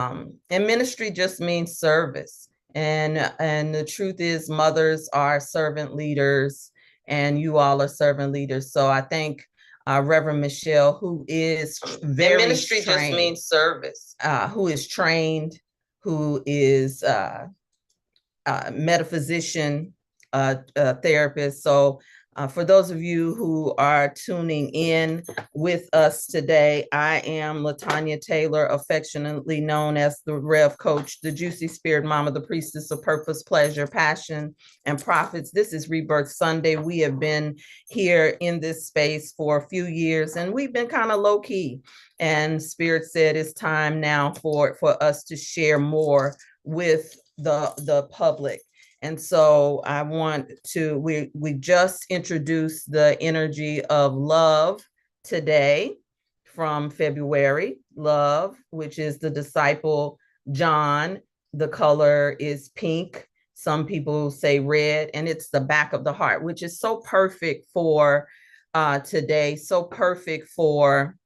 And ministry just means service. And the truth is, mothers are servant leaders, and you all are servant leaders. So I thank Reverend Michelle, who is very and ministry trained, just means service. Who is trained, who is metaphysician, therapist. So for those of you who are tuning in with us today, I am LaTanya Taylor, affectionately known as the Rev Coach, the Juicy Spirit Mama, the Priestess of Purpose, Pleasure, Passion, and Profits. This is Rebirth Sunday. We have been here in this space for a few years, and we've been kind of low key. And Spirit said it's time now for us to share more with the public. And so I want to, we just introduced the energy of love today from February, love, which is the disciple John. The color is pink. Some people say red, and it's the back of the heart, which is so perfect for today, so perfect for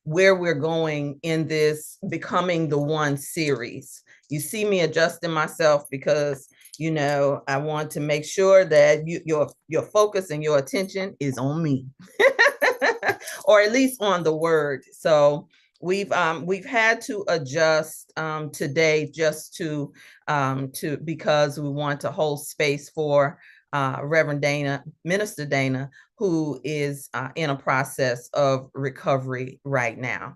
where we're going in this Becoming the One series. You see me adjusting myself because, you know, I want to make sure that your focus and your attention is on me, or at least on the word. So we've had to adjust today just to because we want to hold space for Reverend Dana, Minister Dana, who is in a process of recovery right now.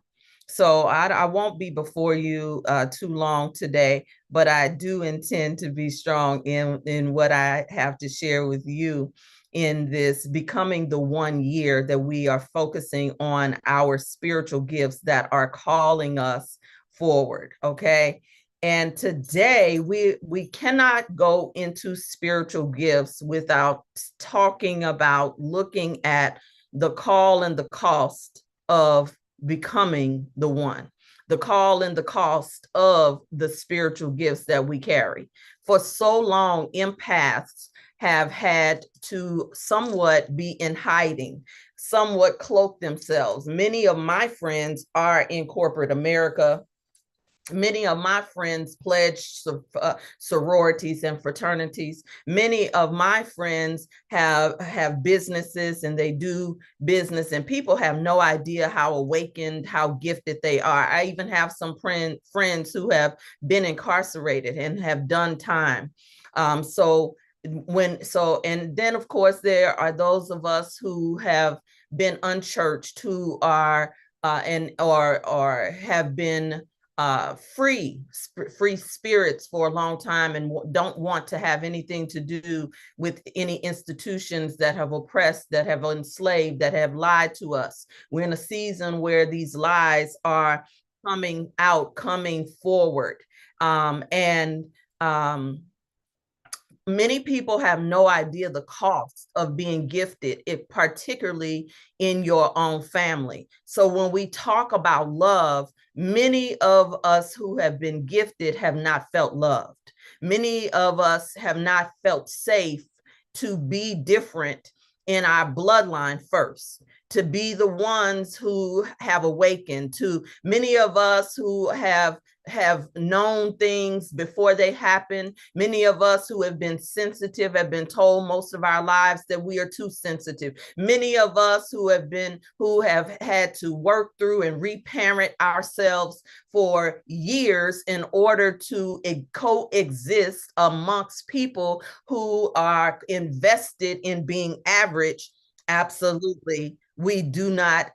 So I won't be before you too long today, but I do intend to be strong in what I have to share with you in this Becoming the One year that we are focusing on our spiritual gifts that are calling us forward, okay? And today we cannot go into spiritual gifts without talking about looking at the call and the cost of becoming the one, the call and the cost of the spiritual gifts that we carry. For so long, empaths have had to somewhat be in hiding, somewhat cloak themselves. Many of my friends are in corporate America. Many of my friends pledged sororities and fraternities. Many of my friends have businesses and they do business, and people have no idea how awakened, how gifted they are. I even have some friends who have been incarcerated and have done time. And then of course there are those of us who have been unchurched, who are or have been free spirits for a long time and don't want to have anything to do with any institutions that have oppressed, that have enslaved, that have lied to us. We're in a season where these lies are coming out, coming forward. Many people have no idea the cost of being gifted, particularly in your own family. So when we talk about love, many of us who have been gifted have not felt loved. Many of us have not felt safe to be different in our bloodline first, to be the ones who have awakened. To many of us who have known things before they happen. Many of us who have been sensitive have been told most of our lives that we are too sensitive. Many of us who have had to work through and reparent ourselves for years in order to coexist amongst people who are invested in being average. Absolutely, we do not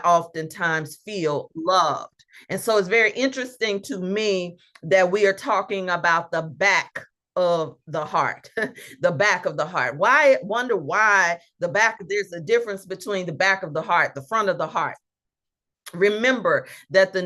oftentimes feel loved. And so it's very interesting to me that we are talking about the back of the heart, the back of the heart. Wonder why the back, there's a difference between the back of the heart, the front of the heart. Remember that the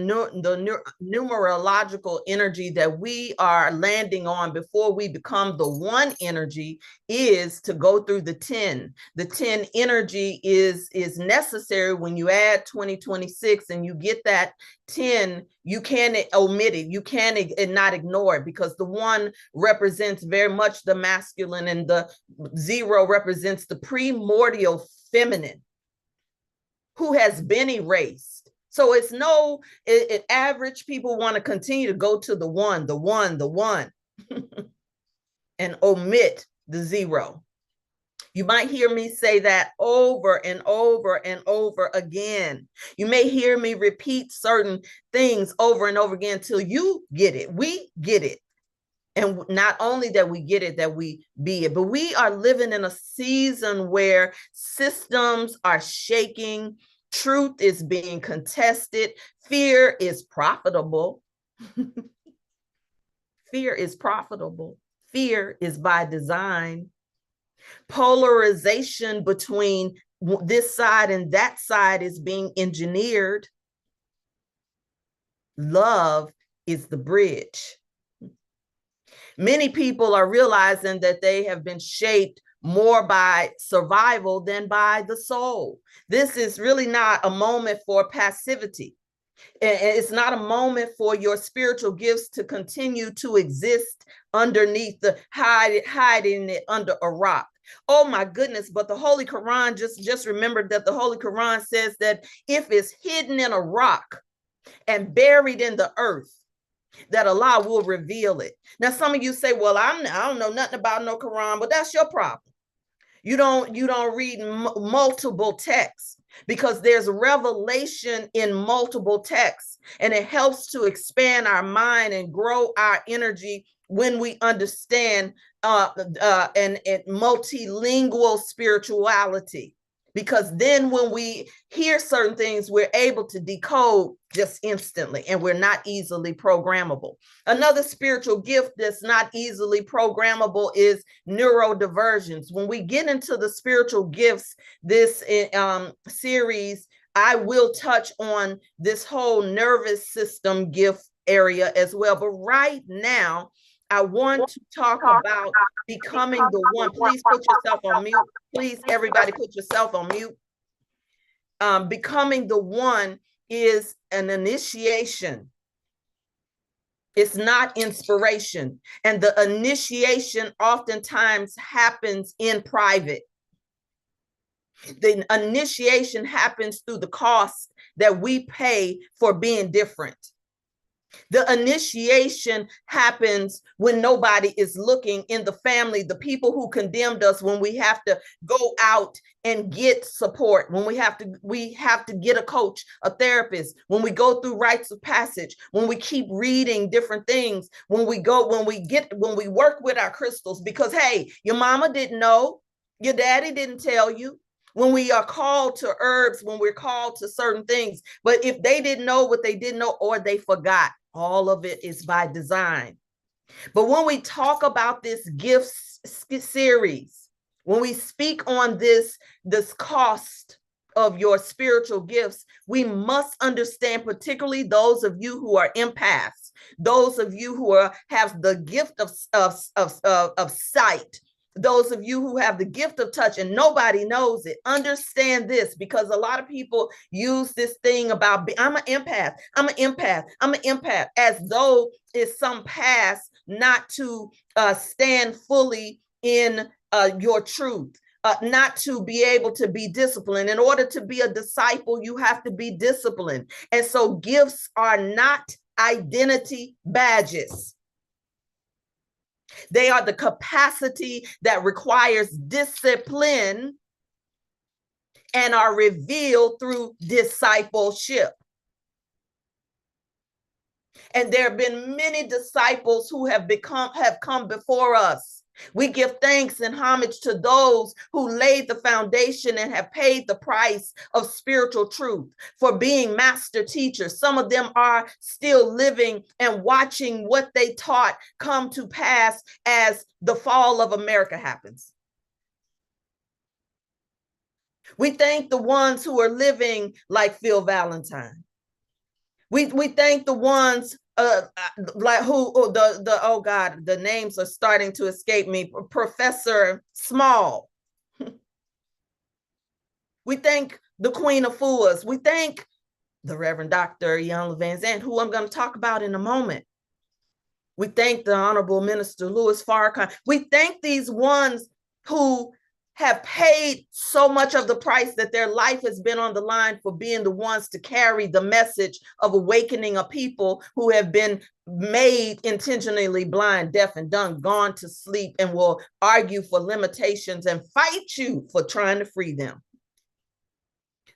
numerological energy that we are landing on before we become the one energy is to go through the 10. The 10 energy is necessary. When you add 2026 and you get that 10, you can't omit it. You can't not ignore it, because the 1 represents very much the masculine and the 0 represents the primordial feminine who has been erased. So it's average people want to continue to go to the one, and omit the zero. You might hear me say that over and over and over again. You may hear me repeat certain things over and over again till you get it. We get it. And not only that we get it, that we be it, but we are living in a season where systems are shaking, truth is being contested, fear is profitable. Fear is profitable. Fear is by design. Polarization between this side and that side is being engineered. Love is the bridge. Many people are realizing that they have been shaped more by survival than by the soul. This is really not a moment for passivity. It's not a moment for your spiritual gifts to continue to exist underneath hiding it under a rock. Oh my goodness, but the Holy Quran, just remembered that the Holy Quran says that if it's hidden in a rock and buried in the earth, that Allah will reveal it. Now, some of you say, well, I don't know nothing about no Quran, but that's your problem. You don't read multiple texts, because there's revelation in multiple texts, and it helps to expand our mind and grow our energy when we understand and multilingual spirituality. Because then when we hear certain things, we're able to decode just instantly, and we're not easily programmable. Another spiritual gift that's not easily programmable is neurodivergence. When we get into the spiritual gifts, this series, I will touch on this whole nervous system gift area as well. But right now, I want to talk about becoming the one. Please put yourself on mute. Please, everybody, put yourself on mute. Becoming the one is an initiation. It's not inspiration. And the initiation oftentimes happens in private. The initiation happens through the cost that we pay for being different. The initiation happens when nobody is looking in the family, the people who condemned us, when we have to go out and get support, when we have to get a coach, a therapist, when we go through rites of passage, when we keep reading different things, when we work with our crystals, because hey, your mama didn't know, your daddy didn't tell you. When we are called to herbs, when we're called to certain things, but if they didn't know what they didn't know, or they forgot, all of it is by design. But when we talk about this gifts series, when we speak on this cost of your spiritual gifts, we must understand, particularly those of you who are empaths, those of you who have the gift of sight, those of you who have the gift of touch and nobody knows it, understand this, because a lot of people use this thing about, I'm an empath, as though it's some pass not to stand fully in your truth. Not to be able to be disciplined. In order to be a disciple, you have to be disciplined. And so gifts are not identity badges. They are the capacity that requires discipline and are revealed through discipleship. And there have been many disciples who have come before us. We give thanks and homage to those who laid the foundation and have paid the price of spiritual truth for being master teachers. Some of them are still living and watching what they taught come to pass as the fall of America happens. We thank the ones who are living like Phil Valentine. We thank the ones like oh God, the names are starting to escape me. Professor Small. We thank the Queen of Fools. We thank the Reverend Dr. Ian Van Zandt, who I'm going to talk about in a moment. We thank the Honorable Minister Louis Farrakhan. We thank these ones who have paid so much of the price that their life has been on the line for being the ones to carry the message of awakening a people who have been made intentionally blind, deaf, and dumb, gone to sleep, and will argue for limitations and fight you for trying to free them.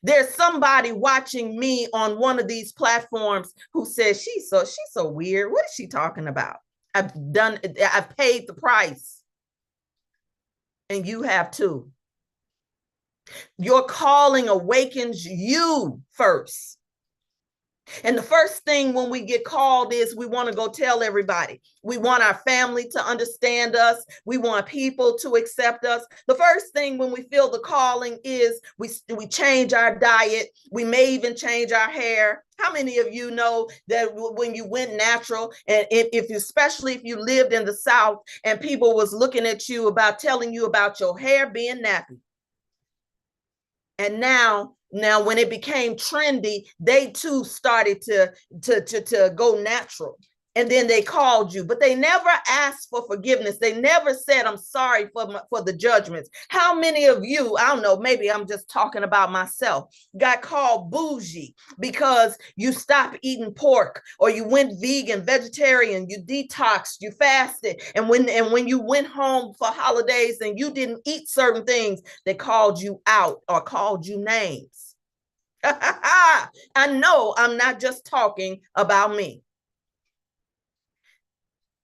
There's somebody watching me on one of these platforms who says, she's so weird. What is she talking about? I've paid the price. And you have too. Your calling awakens you first. And the first thing when we get called is we want to go tell everybody. We want our family to understand us. We want people to accept us. The first thing when we feel the calling is we change our diet. We may even change our hair. How many of you know that when you went natural, and especially if you lived in the South and people was looking at you about telling you about your hair being nappy? And now when it became trendy, they too started to go natural. And then they called you, but they never asked for forgiveness. They never said, I'm sorry for the judgments. How many of you, I don't know, maybe I'm just talking about myself, got called bougie because you stopped eating pork, or you went vegan, vegetarian, you detoxed, you fasted. And when you went home for holidays and you didn't eat certain things, they called you out or called you names. I know I'm not just talking about me.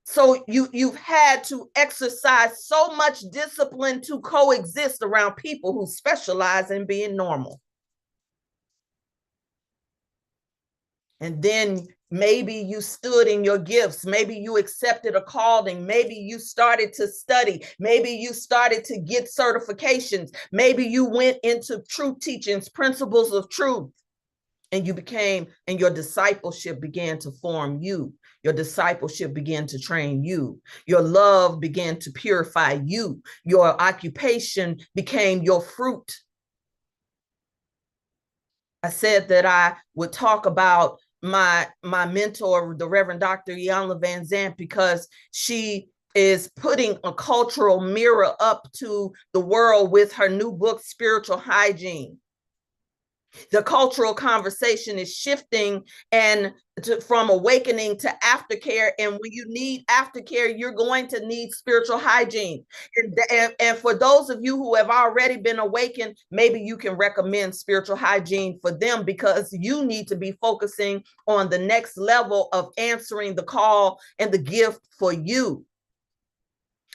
So you've had to exercise so much discipline to coexist around people who specialize in being normal. And then maybe you stood in your gifts. Maybe you accepted a calling. Maybe you started to study. Maybe you started to get certifications. Maybe you went into truth teachings, principles of truth. And your discipleship began to form you. Your discipleship began to train you. Your love began to purify you. Your occupation became your fruit. I said that I would talk about my mentor, the Reverend Dr. Iyanla Van Zandt, because she is putting a cultural mirror up to the world with her new book, Spiritual Hygiene. The cultural conversation is shifting from awakening to aftercare. And when you need aftercare, you're going to need spiritual hygiene. And for those of you who have already been awakened, maybe you can recommend spiritual hygiene for them, because you need to be focusing on the next level of answering the call and the gift for you.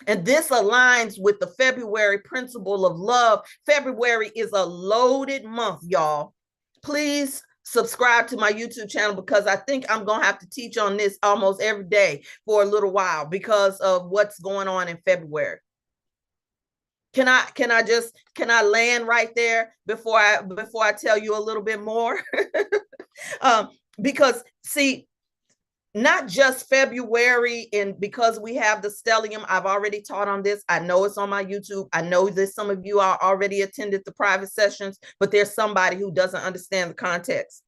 And this aligns with the February principle of love. February is a loaded month, y'all. Please subscribe to my YouTube channel, because I think I'm going to have to teach on this almost every day for a little while because of what's going on in February. Can I land right there before I tell you a little bit more? Because see, not just February, and because we have the stellium, I've already taught on this. I know it's on my YouTube. I know that some of you are already attended the private sessions, but there's somebody who doesn't understand the context.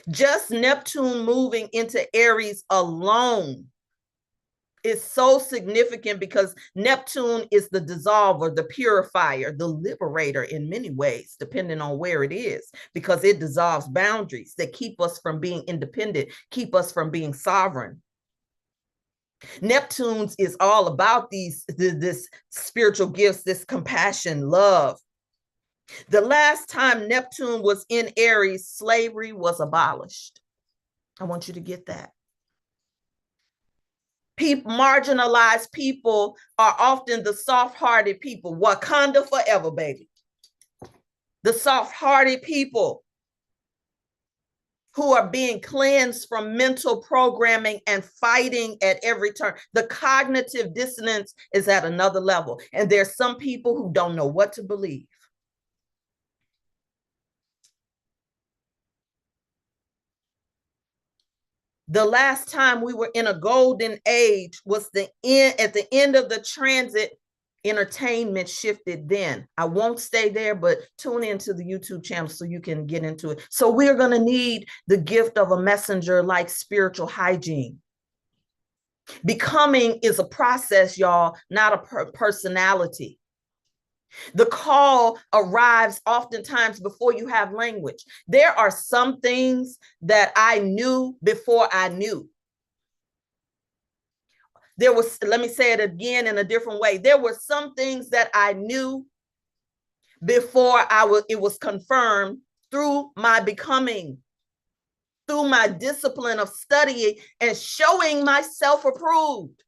Just Neptune moving into Aries alone is so significant, because Neptune is the dissolver, the purifier, the liberator in many ways, depending on where it is, because it dissolves boundaries that keep us from being independent, keep us from being sovereign. Neptune's is all about this spiritual gifts, this compassion, love. The last time Neptune was in Aries, slavery was abolished. I want you to get that. Marginalized people are often the soft-hearted people. Wakanda forever, baby. The soft-hearted people who are being cleansed from mental programming and fighting at every turn. The cognitive dissonance is at another level. And there's some people who don't know what to believe. The last time we were in a golden age was at the end of the transit. Entertainment shifted then. I won't stay there, but tune into the YouTube channel so you can get into it. So we're going to need the gift of a messenger, like spiritual hygiene. Becoming is a process, y'all, not a personality. The call arrives oftentimes before you have language. There are some things that I knew before I knew. Let me say it again in a different way. There were some things that I knew before it was confirmed through my becoming, through my discipline of studying and showing myself approved.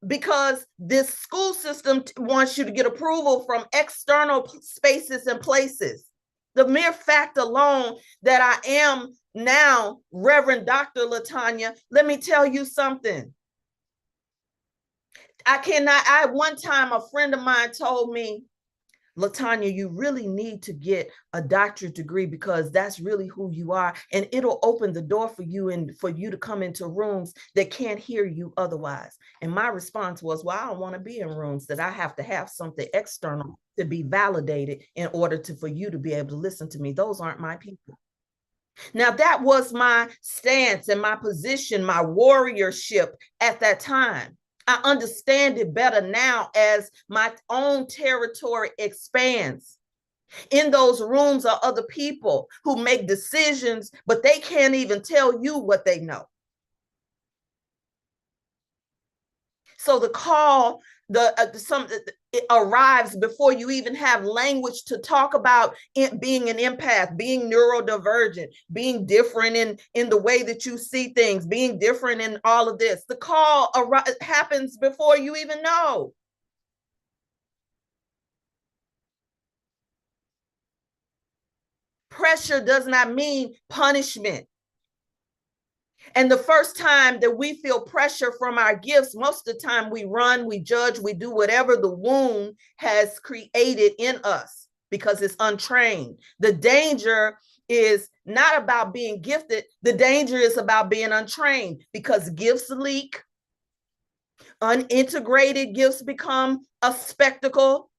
Because this school system wants you to get approval from external spaces and places. The mere fact alone that I am now Reverend Dr. Latanya, let me tell you something. One time a friend of mine told me, Latanya, you really need to get a doctorate degree because that's really who you are. And it'll open the door for you and for you to come into rooms that can't hear you otherwise. And my response was, well, I don't want to be in rooms that I have to have something external to be validated in order for you to be able to listen to me. Those aren't my people. Now, that was my stance and my position, my warriorship at that time. I understand it better now as my own territory expands. In those rooms are other people who make decisions, but they can't even tell you what they know. So the call, it arrives before you even have language to talk about it, being an empath, being neurodivergent, being different in the way that you see things, being different in all of this. The call happens before you even know. Pressure does not mean punishment. And the first time that we feel pressure from our gifts, most of the time we run, we judge, we do whatever the wound has created in us because it's untrained. The danger is not about being gifted. The danger is about being untrained because gifts leak. Unintegrated gifts become a spectacle.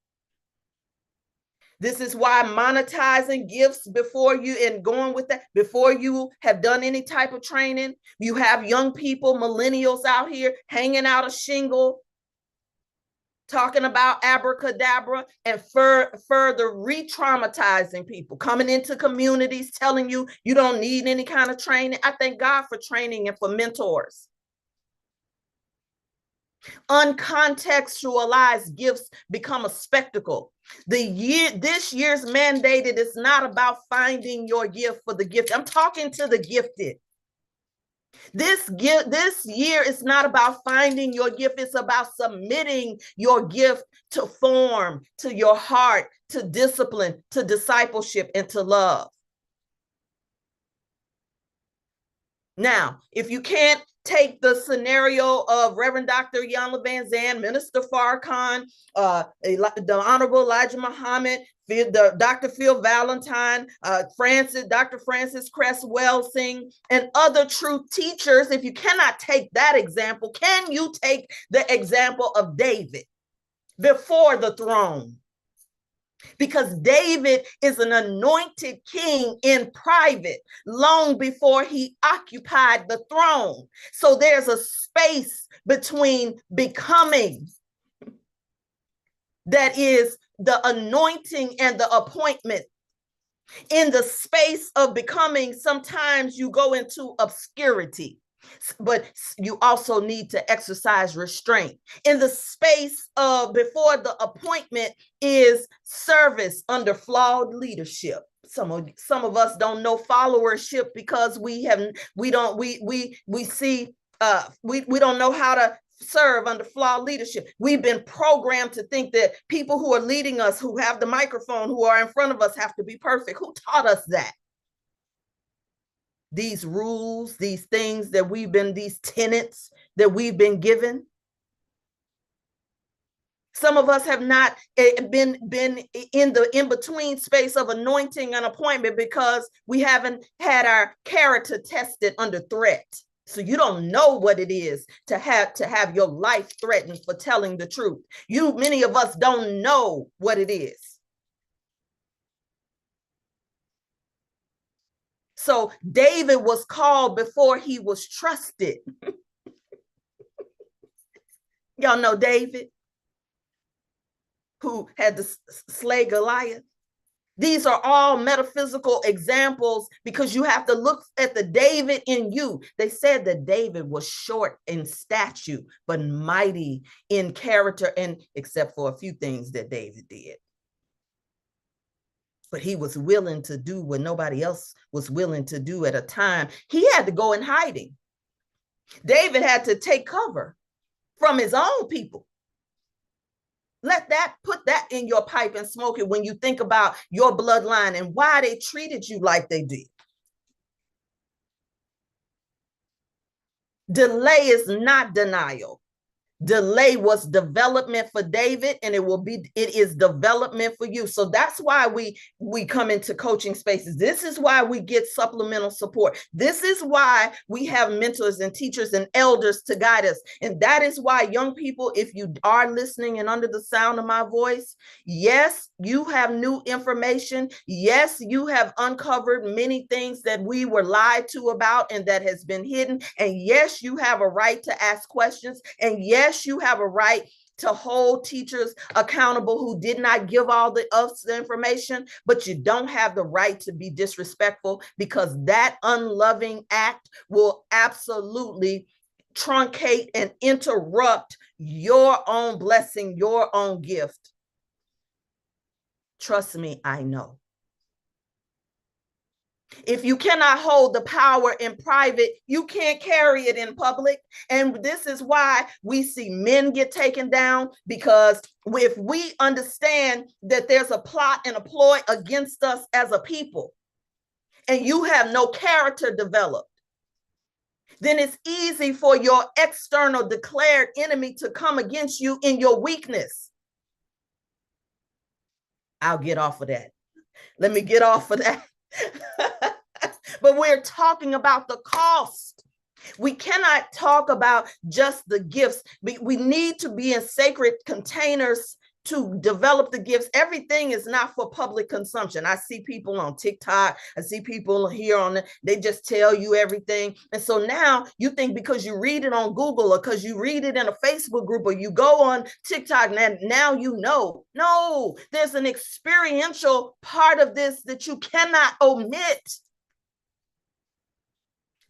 This is why monetizing gifts before you and going with that, before you have done any type of training, you have young people, millennials out here hanging out a shingle, talking about abracadabra and further re-traumatizing people, coming into communities, telling you you don't need any kind of training. I thank God for training and for mentors. Uncontextualized gifts become a spectacle. This year's mandated is not about finding your gift for the gift. I'm talking to the gifted. This year is not about finding your gift. It's about submitting your gift to form, to your heart, to discipline, to discipleship, and to love. Now, if you can't take the scenario of Reverend Dr. Iyanla Vanzant, Minister Farrakhan, the Honorable Elijah Muhammad, Dr. Phil Valentine, Dr. Francis Cress Welsing, and other truth teachers. If you cannot take that example, can you take the example of David before the throne? Because David is an anointed king in private long before he occupied the throne. So there's a space between becoming that is the anointing and the appointment. In the space of becoming, sometimes you go into obscurity, but you also need to exercise restraint. In the space of before the appointment is service under flawed leadership. Some of us don't know followership because we don't know how to serve under flawed leadership. We've been programmed to think that people who are leading us, who have the microphone, who are in front of us, have to be perfect. Who taught us that? These rules, these things that these tenets that we've been given. Some of us have not been in the in-between space of anointing and appointment because we haven't had our character tested under threat. So you don't know what it is to have your life threatened for telling the truth. Many of us don't know what it is. So David was called before he was trusted. Y'all know David. who had to slay Goliath. These are all metaphysical examples because you have to look at the David in you. They said that David was short in stature, but mighty in character, and except for a few things that David did. But he was willing to do what nobody else was willing to do at a time. He had to go in hiding. David had to take cover from his own people. Put that in your pipe and smoke it when you think about your bloodline and why they treated you like they did. Delay is not denial. Delay was development for David, and it is development for you. So that's why we come into coaching spaces. This is why we get supplemental support. This is why we have mentors and teachers and elders to guide us. And that is why, young people, if you are listening and under the sound of my voice, yes, you have new information. Yes, you have uncovered many things that we were lied to about and that has been hidden. And yes, you have a right to ask questions. And yes, you have a right to hold teachers accountable who did not give all the information, but you don't have the right to be disrespectful, because that unloving act will absolutely truncate and interrupt your own blessing, your own gift. Trust me, I know. If you cannot hold the power in private, you can't carry it in public. And this is why we see men get taken down, because if we understand that there's a plot and a ploy against us as a people, and you have no character developed, then it's easy for your external declared enemy to come against you in your weakness. I'll get off of that. Let me get off of that. But we're talking about the cost. We cannot talk about just the gifts. We need to be in sacred containers to develop the gifts. Everything is not for public consumption. I see people on TikTok. I see people here they just tell you everything. And so now you think because you read it on Google or because you read it in a Facebook group or you go on TikTok, now you know. No, there's an experiential part of this that you cannot omit.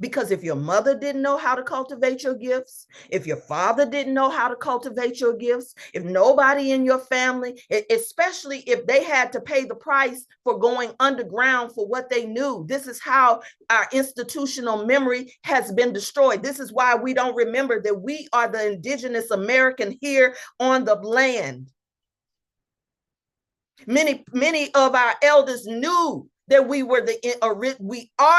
Because if your mother didn't know how to cultivate your gifts, if your father didn't know how to cultivate your gifts, if nobody in your family, especially if they had to pay the price for going underground for what they knew, this is how our institutional memory has been destroyed. This is why we don't remember that we are the indigenous American here on the land. Many of our elders knew that we are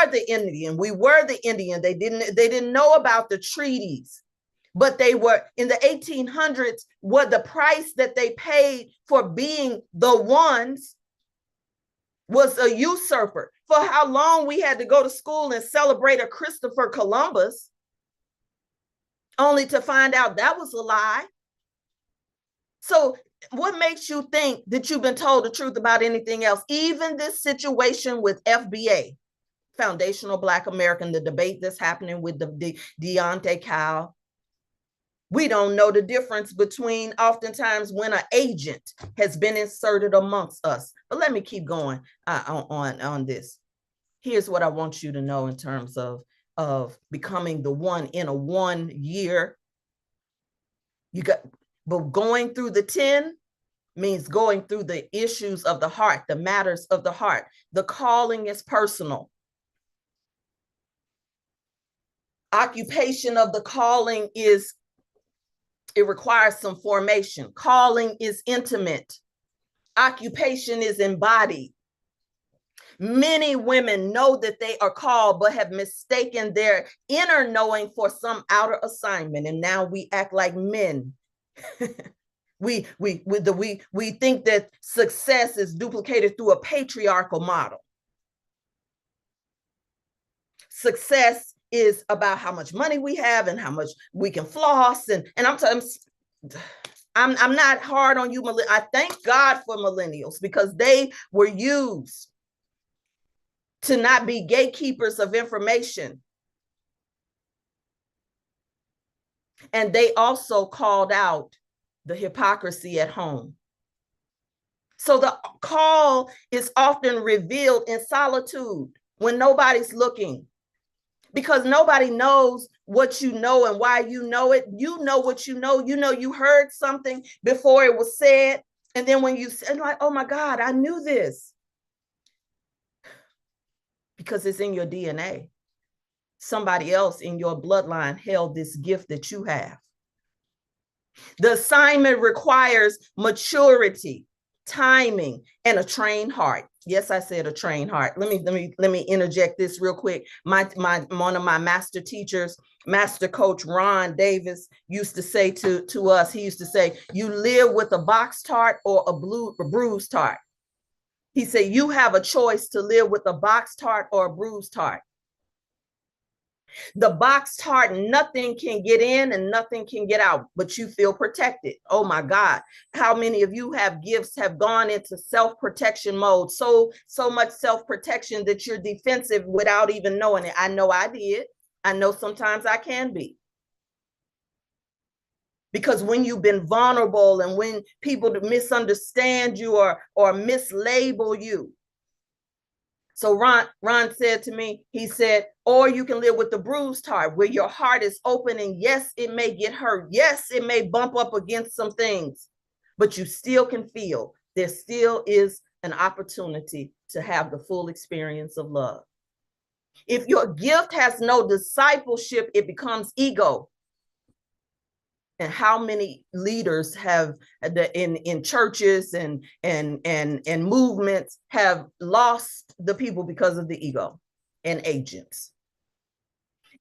the Indian. We were the Indian. They didn't know about the treaties, but they were in the 1800s. What the price that they paid for being the ones was a usurper. For how long we had to go to school and celebrate a Christopher Columbus, only to find out that was a lie. So what makes you think that you've been told the truth about anything else? Even this situation with FBA, Foundational Black American, the debate that's happening with the Deontay Kyle, we don't know the difference between oftentimes when an agent has been inserted amongst us. But let me keep going on this. Here's what I want you to know in terms of becoming the one in a 1 year. But going through the 10 means going through the issues of the heart, the matters of the heart. The calling is personal. Occupation of the calling it requires some formation. Calling is intimate. Occupation is embodied. Many women know that they are called, but have mistaken their inner knowing for some outer assignment. And now we act like men. We think that success is duplicated through a patriarchal model. Success is about how much money we have and how much we can floss. And I'm not hard on you. I thank God for millennials, because they were used to not be gatekeepers of information. And they also called out the hypocrisy at home. So the call is often revealed in solitude when nobody's looking, because nobody knows what you know and why you know it. You know what you know. You know, you heard something before it was said. And then when you said, like, oh my God, I knew this. Because it's in your DNA. Somebody else in your bloodline held this gift that you have. The assignment requires maturity, timing, and a trained heart. Yes, I said a trained heart. Let me interject this real quick. One of my master teachers, Master Coach Ron Davis, used to say to us, he used to say, you live with a boxed heart or a bruised heart. He said, you have a choice to live with a boxed heart or a bruised heart. The boxed heart, nothing can get in and nothing can get out, but you feel protected. Oh my God. How many of you have gifts have gone into self-protection mode? So much self-protection that you're defensive without even knowing it. I know I did. I know sometimes I can be. Because when you've been vulnerable and when people misunderstand you or mislabel you. So Ron said to me, he said, or you can live with the bruised heart where your heart is open and yes, it may get hurt. Yes, it may bump up against some things, but you still can feel there still is an opportunity to have the full experience of love. If your gift has no discipleship, it becomes ego. And how many leaders have in churches and movements have lost the people because of the ego and agents.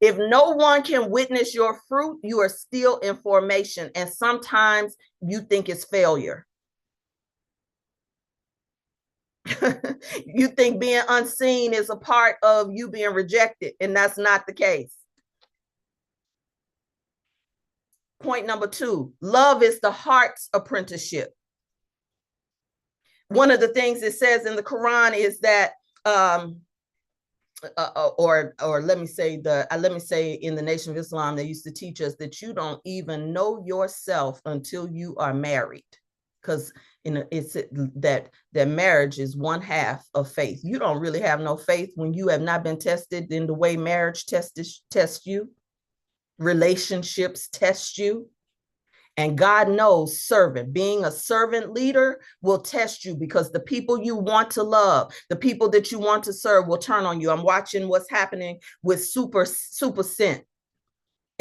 If no one can witness your fruit, you are still in formation. And sometimes you think it's failure. You think being unseen is a part of you being rejected, and that's not the case. Point number 2, love is the heart's apprenticeship. One of the things it says in the Quran is that, or let me say in the Nation of Islam, they used to teach us that you don't even know yourself until you are married, because it's that marriage is one half of faith. You don't really have no faith when you have not been tested in the way marriage tests you. Relationships test you. And God knows being a servant leader will test you, because the people you want to love, the people that you want to serve will turn on you. I'm watching what's happening with Super Scent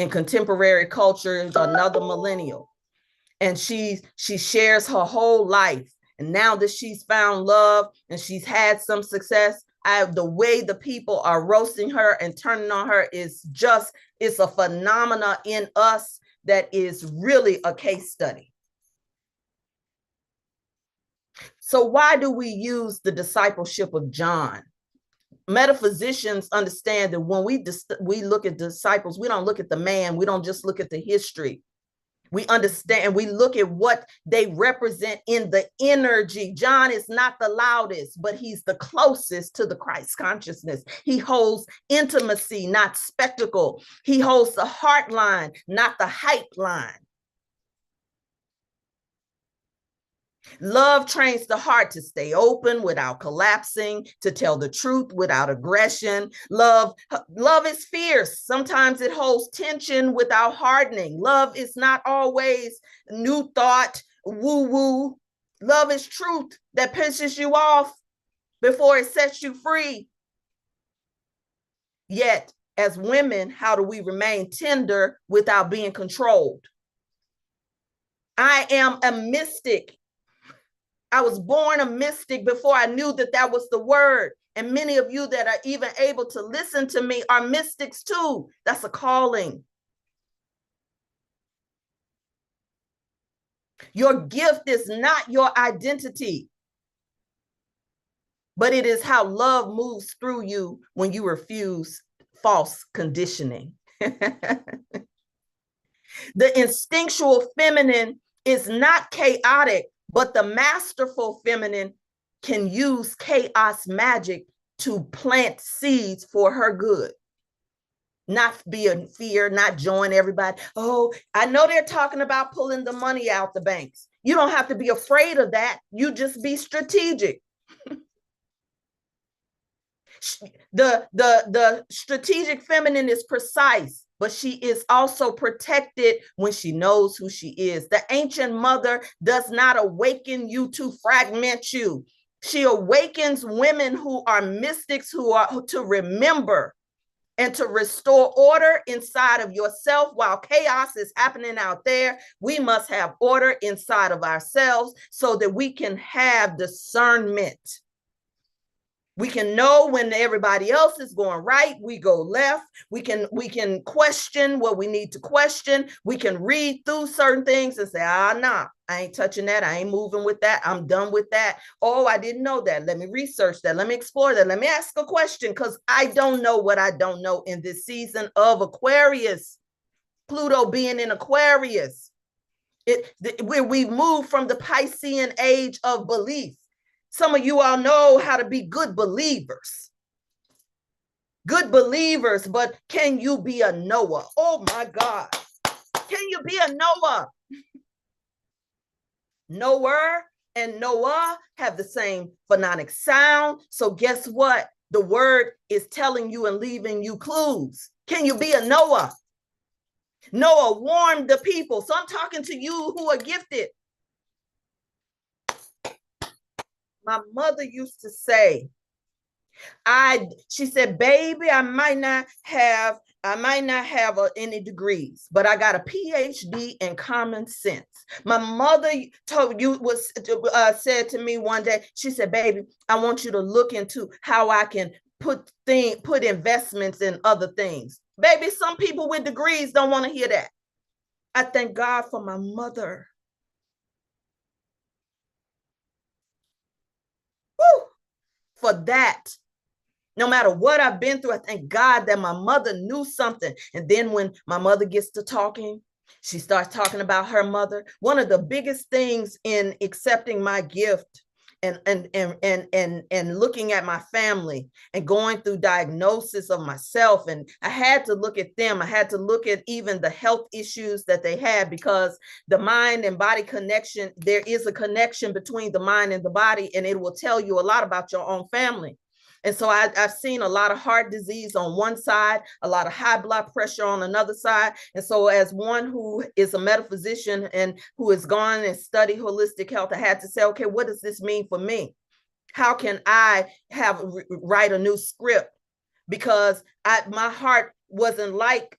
in contemporary culture, another millennial. And she shares her whole life. And now that she's found love and she's had some success, the way the people are roasting her and turning on her is it's a phenomena in us that is really a case study. So why do we use the discipleship of John? Metaphysicians understand that when we look at disciples, we don't look at the man, we don't just look at the history. We understand, we look at what they represent in the energy. John is not the loudest, but he's the closest to the Christ consciousness. He holds intimacy, not spectacle. He holds the heart line, not the hype line. Love trains the heart to stay open without collapsing, to tell the truth without aggression. Love is fierce. Sometimes it holds tension without hardening. Love is not always new thought, woo-woo. Love is truth that pisses you off before it sets you free. Yet, as women, how do we remain tender without being controlled? I am a mystic. I was born a mystic before I knew that was the word. And many of you that are even able to listen to me are mystics too. That's a calling. Your gift is not your identity, but it is how love moves through you when you refuse false conditioning. The instinctual feminine is not chaotic, but the masterful feminine can use chaos magic to plant seeds for her good. Not be in fear, not join everybody. Oh, I know they're talking about pulling the money out the banks. You don't have to be afraid of that. You just be strategic. The strategic feminine is precise, but she is also protected when she knows who she is. The ancient mother does not awaken you to fragment you. She awakens women who are mystics, who are to remember and to restore order inside of yourself. While chaos is happening out there, we must have order inside of ourselves so that we can have discernment. We can know when everybody else is going right, we go left. We can question what we need to question. We can read through certain things and say, nah, I ain't touching that. I ain't moving with that. I'm done with that. Oh, I didn't know that. Let me research that. Let me explore that. Let me ask a question, because I don't know what I don't know in this season of Aquarius. Pluto being in Aquarius. Where we've moved from the Piscean age of belief. Some of you all know how to be good believers. Good believers, but can you be a Noah? Oh my God. Can you be a Noah? Noah and Noah have the same phonic sound. So guess what? The word is telling you and leaving you clues. Can you be a Noah? Noah warned the people. So I'm talking to you who are gifted. My mother used to say, she said, baby, I might not have any degrees, but I got a PhD in common sense. My mother said to me one day, she said, baby, I want you to look into how I can put investments in other things. Baby, some people with degrees don't want to hear that. I thank God for my mother. Woo! For that. No matter what I've been through, I thank God that my mother knew something. And then when my mother gets to talking, she starts talking about her mother. One of the biggest things in accepting my gift and looking at my family and going through diagnosis of myself, and I had to look at them. I had to look at even the health issues that they had, because the mind and body connection, there is a connection between the mind and the body, and it will tell you a lot about your own family. And so I've seen a lot of heart disease on one side, a lot of high blood pressure on another side. And so as one who is a metaphysician and who has gone and studied holistic health, I had to say, okay, what does this mean for me? How can I write a new script? Because my heart wasn't like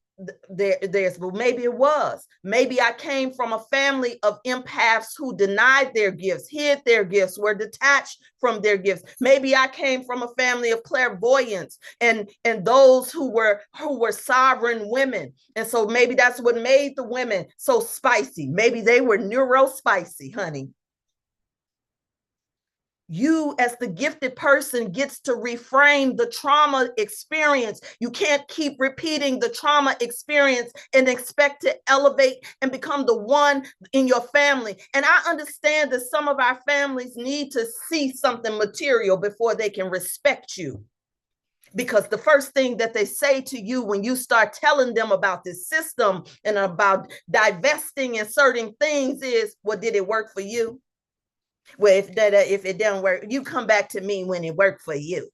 theirs, but maybe it was. Maybe I came from a family of empaths who denied their gifts, hid their gifts, were detached from their gifts. Maybe I came from a family of clairvoyants and those who were sovereign women. And so maybe that's what made the women so spicy. Maybe they were neurospicy, honey. You, as the gifted person, gets to reframe the trauma experience. You can't keep repeating the trauma experience and expect to elevate and become the one in your family. And I understand that some of our families need to see something material before they can respect you. Because the first thing that they say to you when you start telling them about this system and about divesting and certain things is, well, did it work for you? Well, if it doesn't work, you come back to me when it worked for you.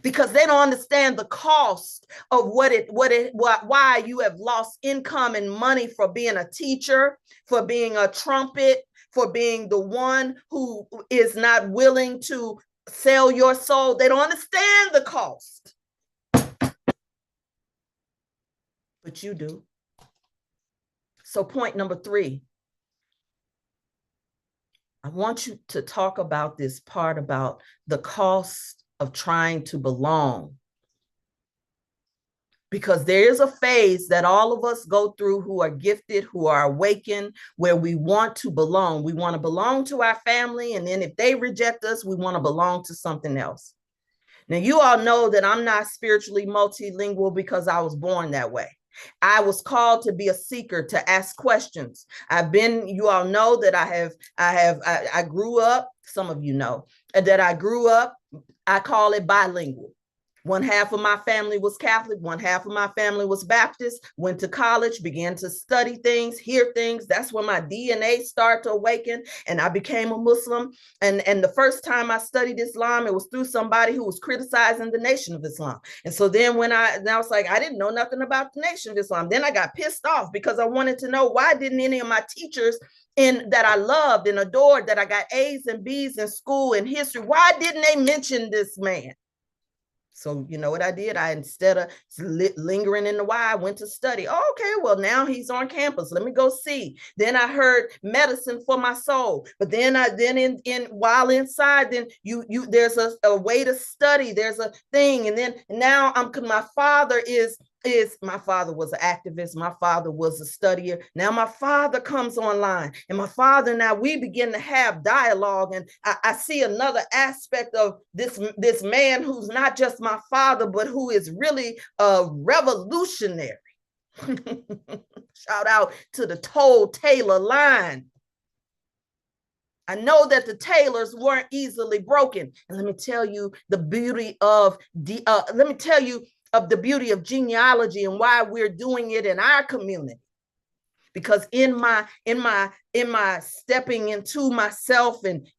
Because they don't understand the cost of why you have lost income and money for being a teacher, for being a trumpet, for being the one who is not willing to sell your soul. They don't understand the cost. But you do. So point number 3. I want you to talk about this part about the cost of trying to belong. Because there is a phase that all of us go through who are gifted, who are awakened, where we want to belong. We want to belong to our family. And then if they reject us, we want to belong to something else. Now, you all know that I'm not spiritually multilingual because I was born that way. I was called to be a seeker, to ask questions. You all know that I grew up, some of you know, that I grew up, I call it bilingual. One half of my family was Catholic, one half of my family was Baptist, went to college, began to study things, hear things. That's when my DNA started to awaken and I became a Muslim. And the first time I studied Islam, it was through somebody who was criticizing the Nation of Islam. And so then when I was like, I didn't know nothing about the Nation of Islam. Then I got pissed off because I wanted to know, why didn't any of my teachers that I loved and adored, that I got A's and B's in school and history, why didn't they mention this man? So you know what I did? I, instead of lingering in the why, I went to study. Oh, okay, well, now he's on campus. Let me go see. Then I heard medicine for my soul. But then while inside, then you there's a way to study. There's a thing. And then now my father my father was an activist. My father was a studier. Now my father comes online, and my father, now we begin to have dialogue. And I see another aspect of this man who's not just my father, but who is really a revolutionary. Shout out to the Toll Taylor line. I know that the Taylors weren't easily broken. And let me tell you the beauty of the beauty of genealogy and why we're doing it in our community. Because in my stepping into myself, and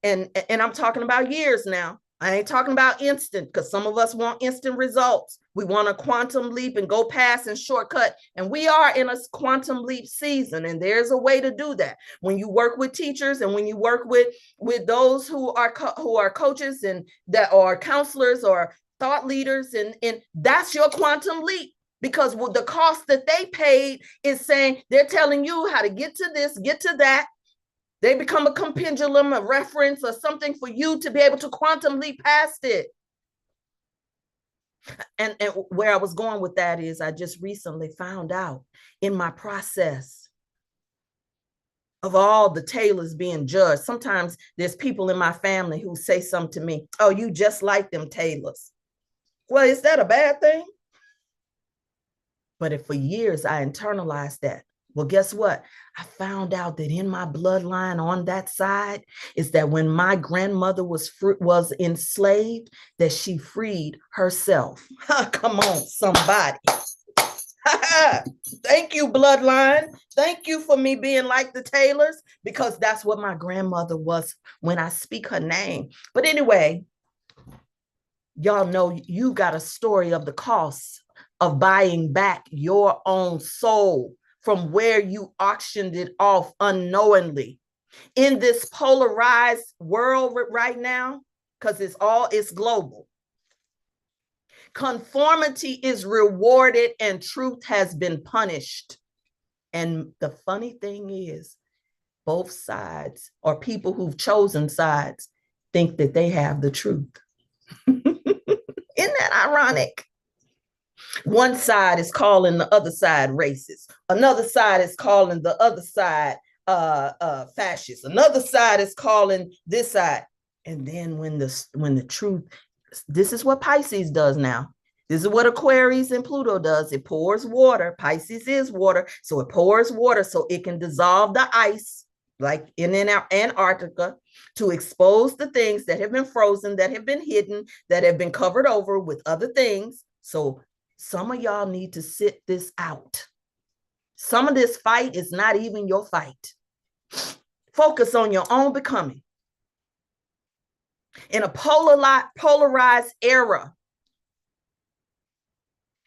I'm talking about years now. I ain't talking about instant, because some of us want instant results. We want a quantum leap and go past and shortcut. And we are in a quantum leap season, and there's a way to do that. When you work with teachers and when you work with those who are coaches and that are counselors or thought leaders, and that's your quantum leap. Because the cost that they paid is saying, they're telling you how to get to this, get to that. They become a pendulum, a reference, or something for you to be able to quantum leap past it. And where I was going with that is, I just recently found out in my process of all the Taylors being judged. Sometimes there's people in my family who say something to me, oh, you just like them Taylors. Well, is that a bad thing? But if for years I internalized that, well, guess what? I found out that in my bloodline on that side is that when my grandmother was enslaved, that she freed herself. Come on, somebody. Thank you, bloodline. Thank you for me being like the Taylors, because that's what my grandmother was when I speak her name. But anyway, y'all know you got a story of the cost of buying back your own soul from where you auctioned it off unknowingly. In this polarized world right now, because it's global, conformity is rewarded and truth has been punished. And the funny thing is, both sides, or people who've chosen sides, think that they have the truth. Isn't that ironic? One side is calling the other side racist. Another side is calling the other side fascist. Another side is calling this side. And then when the truth, this is what Pisces does now. This is what Aquarius and Pluto does. It pours water. Pisces is water. So it pours water so it can dissolve the ice, like in Antarctica, to expose the things that have been frozen, that have been hidden, that have been covered over with other things. So some of y'all need to sit this out. Some of this fight is not even your fight. Focus on your own becoming. In a polarized era,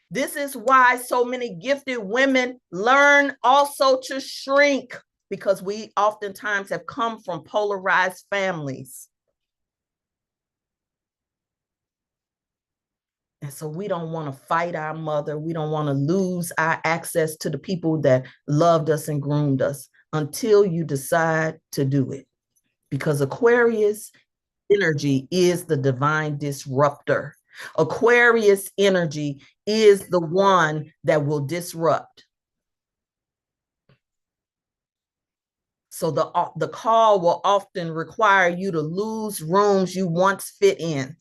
this is why so many gifted women learn also to shrink, because we oftentimes have come from polarized families. And so we don't want to fight our mother. We don't want to lose our access to the people that loved us and groomed us until you decide to do it. Because Aquarius energy is the divine disruptor. Aquarius energy is the one that will disrupt. So the call will often require you to lose rooms you once fit in.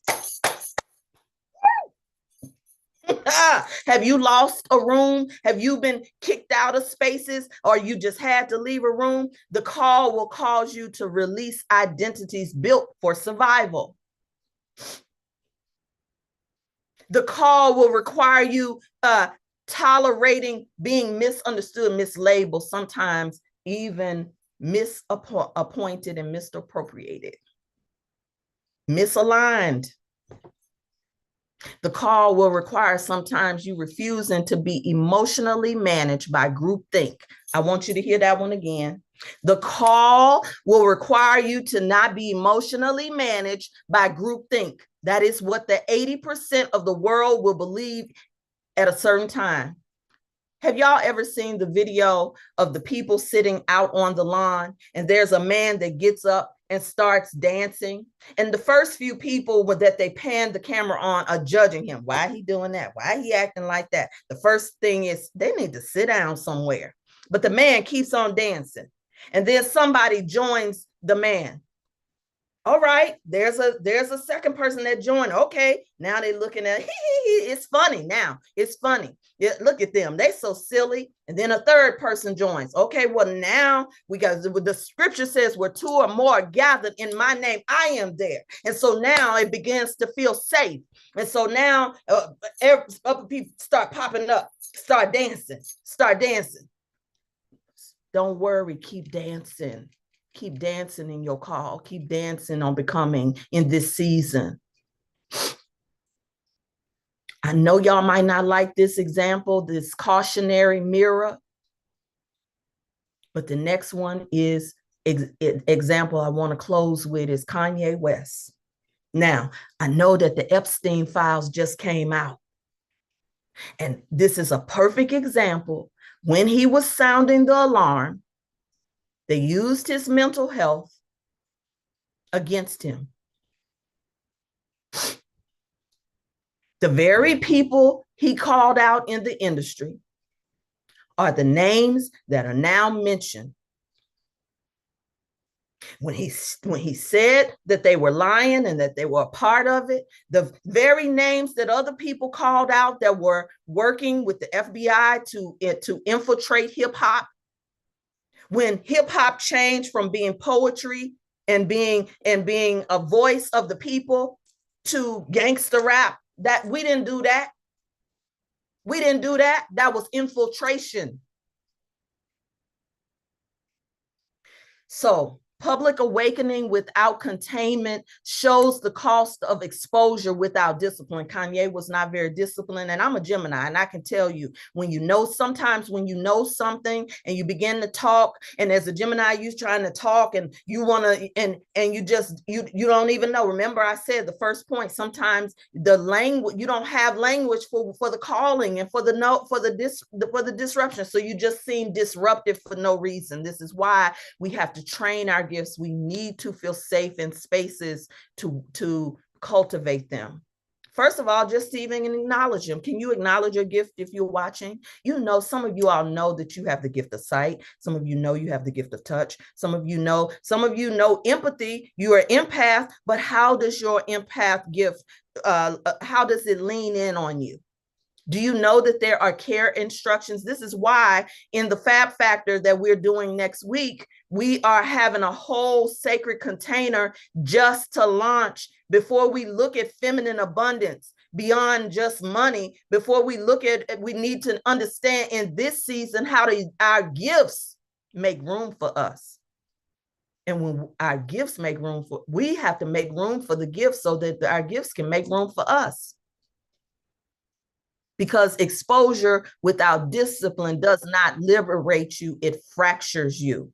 Have you lost a room? Have you been kicked out of spaces, or you just had to leave a room? The call will cause you to release identities built for survival. The call will require you tolerating being misunderstood, mislabeled, sometimes even misappointed and misappropriated, misaligned. The call will require sometimes you refusing to be emotionally managed by groupthink. I want you to hear that one again. The call will require you to not be emotionally managed by groupthink. That is what the 80% of the world will believe at a certain time. Have y'all ever seen the video of the people sitting out on the lawn and there's a man that gets up and starts dancing? And the first few people that they pan the camera on are judging him. Why he doing that? Why he acting like that? The first thing is they need to sit down somewhere. But the man keeps on dancing. And then somebody joins the man. All right, there's a second person that joined. Okay, now they're looking at it's funny now. It's funny. Yeah, look at them. They so silly. And then a third person joins. Okay, well now we got the scripture says where two or more are gathered in my name, I am there. And so now it begins to feel safe. And so now other people start popping up, start dancing. Don't worry, keep dancing. Keep dancing in your call. Keep dancing on becoming in this season. I know y'all might not like this example, this cautionary mirror, but the next one is example I want to close with is Kanye West. Now, I know that the Epstein files just came out, and this is a perfect example. When he was sounding the alarm, they used his mental health against him. The very people he called out in the industry are the names that are now mentioned. When he said that they were lying and that they were a part of it, the very names that other people called out that were working with the FBI to infiltrate hip hop, when hip hop changed from being poetry and being a voice of the people to gangster rap, that we didn't do that. We didn't do that. That was infiltration. So public awakening without containment shows the cost of exposure without discipline. Kanye was not very disciplined, and I'm a Gemini, and I can tell you sometimes when you know something and you begin to talk, and as a Gemini, you're trying to talk and you want to, and you don't even know. Remember, I said the first point, sometimes the language, you don't have language for the calling and for the disruption. So you just seem disruptive for no reason. This is why we have to train our gifts. We need to feel safe in spaces to cultivate them. First of all, just to even acknowledge them. Can you acknowledge your gift if you're watching? You know, some of you all know that you have the gift of sight. Some of you know you have the gift of touch. Some of you know empathy. You are empath, but how does your empath gift, how does it lean in on you? Do you know that there are care instructions? This is why in the Fab Factor that we're doing next week, we are having a whole sacred container just to launch before we look at feminine abundance beyond just money. Before we look at, we need to understand in this season how our gifts make room for us. And when our gifts make room for, we have to make room for the gifts so that our gifts can make room for us. Because exposure without discipline does not liberate you, it fractures you.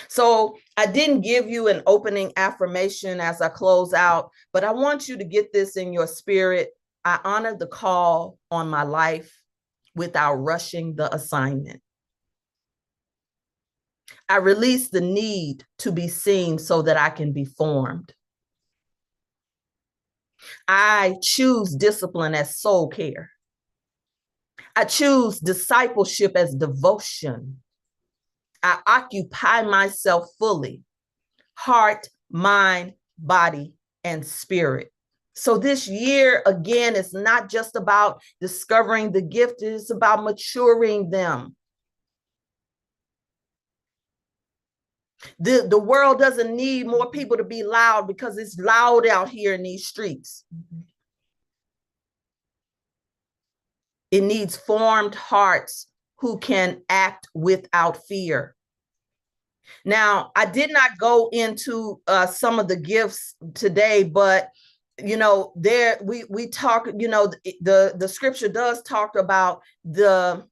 So I didn't give you an opening affirmation as I close out, but I want you to get this in your spirit. I honor the call on my life without rushing the assignment. I release the need to be seen so that I can be formed. I choose discipline as soul care. I choose discipleship as devotion. I occupy myself fully, heart, mind, body, and spirit. So this year, again, it's not just about discovering the gift, it's about maturing them. The world doesn't need more people to be loud because it's loud out here in these streets. It needs formed hearts who can act without fear. Now, I did not go into some of the gifts today, but there we talk, the scripture does talk about the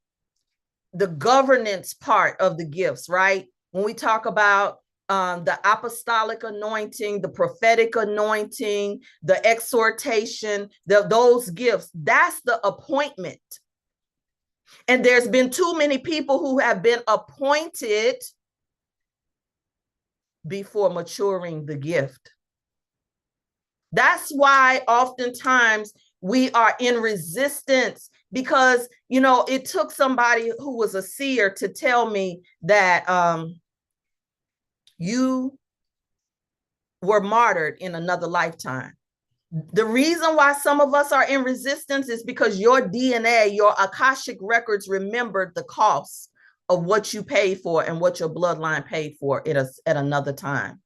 governance part of the gifts, right? When we talk about the apostolic anointing, the prophetic anointing, the exhortation, those gifts, that's the appointment. And there's been too many people who have been appointed before maturing the gift. That's why oftentimes we are in resistance, because it took somebody who was a seer to tell me that you were martyred in another lifetime. The reason why some of us are in resistance is because your DNA, your Akashic records remembered the cost of what you paid for and what your bloodline paid for at another time.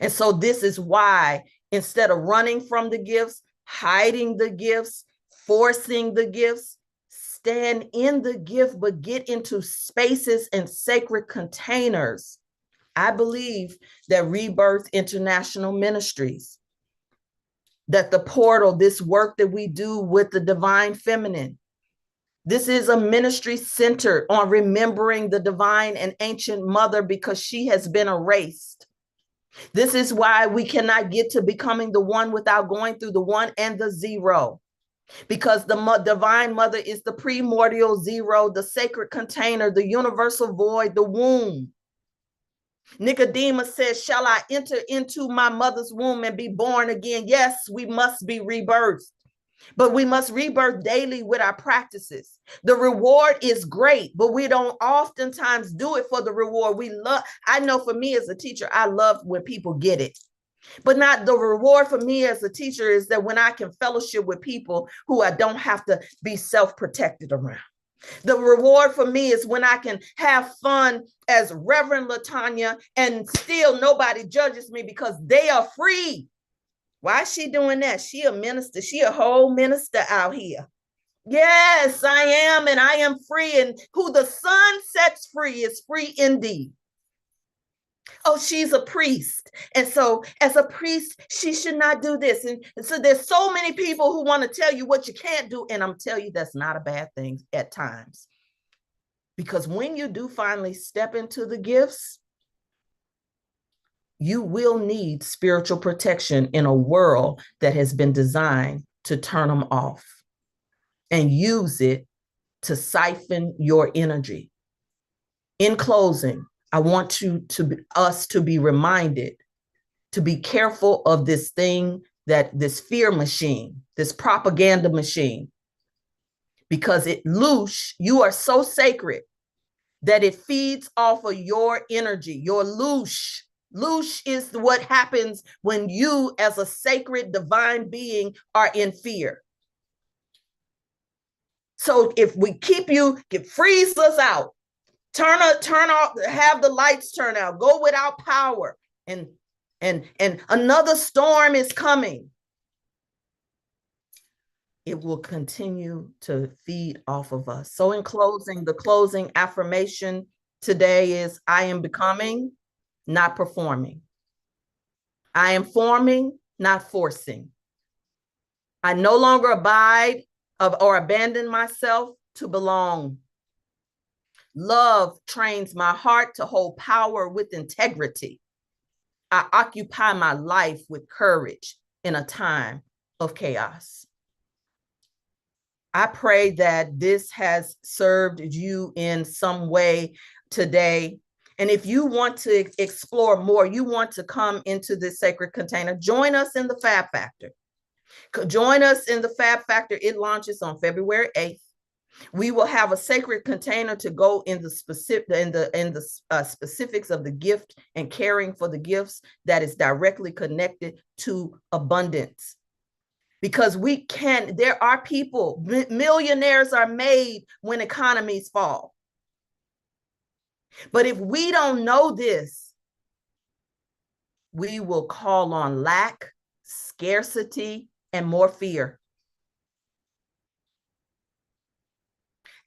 And so this is why, instead of running from the gifts, hiding the gifts, forcing the gifts, stand in the gift, but get into spaces and sacred containers. I believe that Rebirth International Ministries, that the portal, this work that we do with the divine feminine, this is a ministry centered on remembering the divine and ancient mother, because she has been erased. This is why we cannot get to becoming the one without going through the one and the zero, because the divine mother is the primordial zero, the sacred container, the universal void, the womb. Nicodemus says, shall I enter into my mother's womb and be born again? Yes, we must be rebirthed, but we must rebirth daily with our practices. The reward is great, but we don't oftentimes do it for the reward. I know for me as a teacher, I love when people get it, but not the reward for me as a teacher is that when I can fellowship with people who I don't have to be self-protected around. The reward for me is when I can have fun as Reverend Latanya and still nobody judges me because they are free. Why is she doing that? She a minister. She a whole minister out here. Yes, I am, and I am free. And who the Son sets free is free indeed. Oh, she's a priest. And so as a priest, she should not do this. And so there's so many people who want to tell you what you can't do. And I'm telling you, that's not a bad thing at times. Because when you do finally step into the gifts, you will need spiritual protection in a world that has been designed to turn them off and use it to siphon your energy. In closing, I want us to be reminded to be careful of this thing, that this fear machine, this propaganda machine, because you are so sacred that it feeds off of your energy, your loosh. Loosh is what happens when you, as a sacred divine being, are in fear. So if we freeze us out, turn off, have the lights turn out, go without power, and another storm is coming, it will continue to feed off of us. So in closing, the closing affirmation today is, I am becoming, not performing. I am forming, not forcing. I no longer abide or abandon myself to belong. Love trains my heart to hold power with integrity. I occupy my life with courage in a time of chaos. I pray that this has served you in some way today. And if you want to explore more, you want to come into this sacred container, join us in the Fab Factor. Join us in the Fab Factor. It launches on February 8th. We will have a sacred container to go in the specifics of the gift and caring for the gifts that is directly connected to abundance. Because there are people, millionaires are made when economies fall. But if we don't know this, we will call on lack, scarcity, and more fear.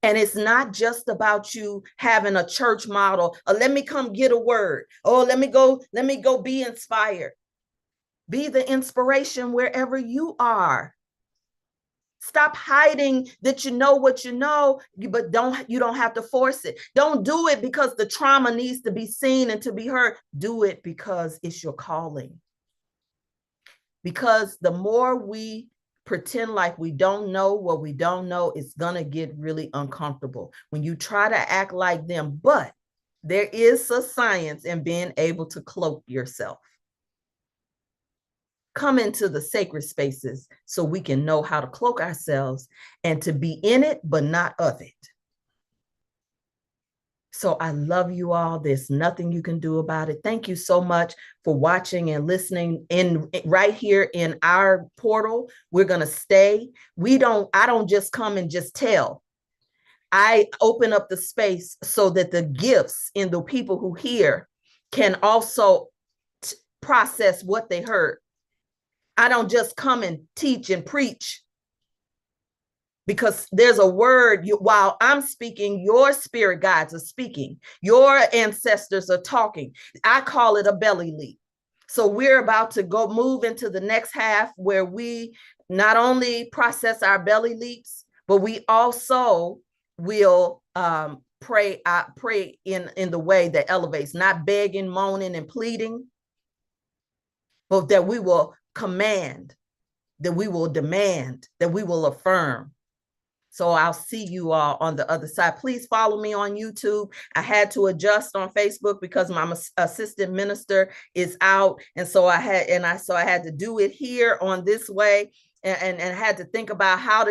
And it's not just about you having a church model. Let me come get a word. Oh, let me go be inspired. Be the inspiration wherever you are. Stop hiding that you know what you know, but you don't have to force it. Don't do it because the trauma needs to be seen and to be heard. Do it because it's your calling. Because the more we pretend like we don't know what we don't know, it's gonna get really uncomfortable when you try to act like them. But there is a science in being able to cloak yourself. Come into the sacred spaces so we can know how to cloak ourselves and to be in it, but not of it. So I love you all. There's nothing you can do about it. Thank you so much for watching and listening in right here in our portal. We're going to stay. I don't just come and just tell. I open up the space so that the gifts in the people who hear can also process what they heard. I don't just come and teach and preach because there's a word. While I'm speaking, your spirit guides are speaking. Your ancestors are talking. I call it a belly leap. So we're about to go move into the next half where we not only process our belly leaps, but we also will pray in the way that elevates, not begging, moaning, and pleading, but that we will command, that we will demand, that we will affirm. So I'll see you all on the other side. Please follow me on YouTube. I had to adjust on Facebook because my assistant minister is out. And so I had to do it here on this way. And had to think about how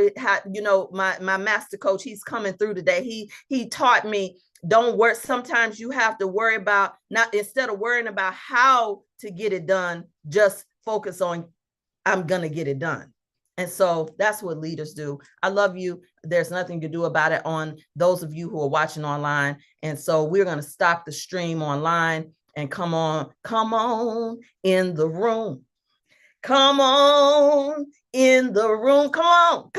my master coach, he's coming through today. He taught me, don't worry. Sometimes you have to worry about, not instead of worrying about how to get it done, just focus on, I'm going to get it done. And so that's what leaders do. I love you. There's nothing to do about it on those of you who are watching online. And so we're going to stop the stream online and come on in the room. Come on in the room. Come on.